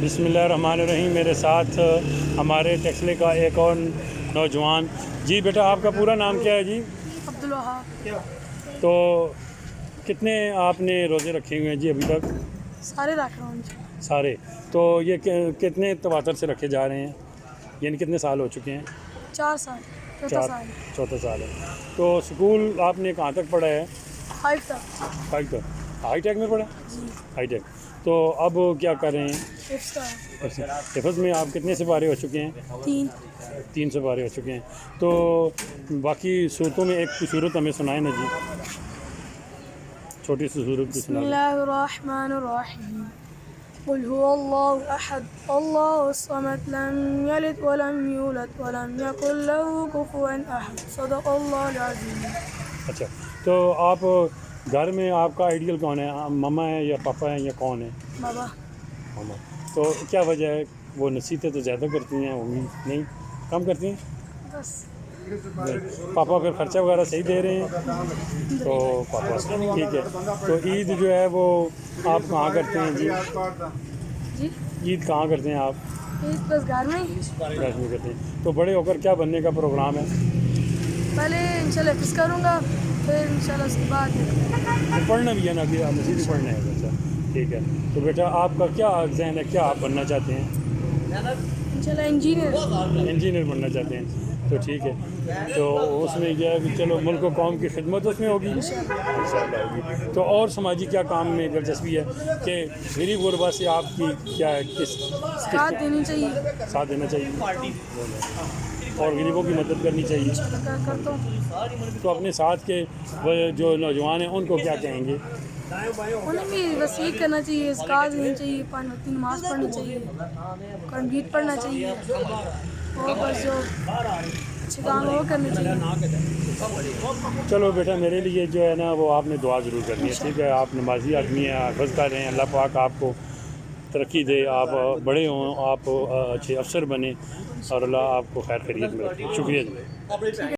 बिस्मिल्लाहिर्रहमानिर्रहीम। मेरे साथ हमारे टेक्सले का एक और नौजवान। जी बेटा, आपका पूरा नाम क्या है जी? अब्दुल वहाब। तो कितने आपने रोज़े रखे हुए हैं जी अभी तक? सारे रख रहा हूँ जी। सारे। तो ये कितने तवातर से रखे जा रहे हैं, यानी कितने साल हो चुके हैं? 4 साल, चौथा साल है। तो स्कूल आपने कहाँ तक पढ़ा है? 5 तक। 5 तक। हाई टेक में पढ़ा? जी। High tech. तो अब क्या कर रहे हैं? हिफ्ज़ में आप कितने सिपारे हो चुके हैं? 3 सिपारे हो चुके हैं। तो बाकी सूरतों में एक सूरत हमें सुनाए ना जी, छोटी सी सूरत सुना। बिस्मिल्लाहिर्रहमानिर्रहीम। क़ुल हुवल्लाहु अहद अल्लाहुस समद लम यलिद वलम यूलद वलम यकुल लहू कुफुवन अहद। सदक़ल्लाहुल अज़ीम। अच्छा, तो आप घर में आपका आइडियल कौन है? मम्मा है या पापा हैं या कौन है? बाबा। मम्मा। तो क्या वजह है? वो नसीहतें तो ज़्यादा करती हैं, वो नहीं कम करती हैं? बस। पापा फिर ख़र्चा वगैरह सही दे रहे हैं? तो पापा ठीक है। तो ईद जो है वो आप कहाँ करते हैं जी? जी। ईद कहाँ करते हैं आप? ईद बस घर में ही। घर में करते हैं। तो बड़े होकर क्या बनने का प्रोग्राम है? पहले इंशाल्लाह हिफ्ज़ करूँगा, फिर इंशाल्लाह उसके बाद पढ़ना भी है ना, अभी आप मज़ीद भी पढ़ना है। अच्छा ठीक है। तो बेटा आपका क्या ज़हन है, क्या आप बनना चाहते हैं? इंशाल्लाह इंजीनियर बनना चाहते हैं। तो ठीक है। तो उसमें यह है कि चलो मुल्क और कौम की खिदमत उसमें होगी, इंशाअल्लाह होगी। तो और समाजी क्या काम में दिलचस्पी है कि गरीब गुरबा से आपकी क्या है, साथ देनी चाहिए, साथ देना चाहिए और गरीबों की मदद करनी चाहिए? करता हूँ। तो अपने साथ के जो नौजवान हैं उनको क्या कहेंगे? उन्हें भी वसीयत करना चाहिए, ज़कात देनी चाहिए, 5 वक्त की नमाज़ पढ़नी चाहिए, कुरान शरीफ पढ़ना चाहिए और बस जो अच्छे काम वो करने चाहिए। चलो बेटा, मेरे लिए जो है ना वो आपने दुआ ज़रूर करनी है, ठीक है? आप नमाजी आदमी हैं, हफ़्ज़ कर रहे हैं, अल्लाह पाक आपको तरक्की दे, आप बड़े हों, आप अच्छे अफसर बने और अल्लाह आपको खैर खैरियत में रखे। शुक्रिया जी।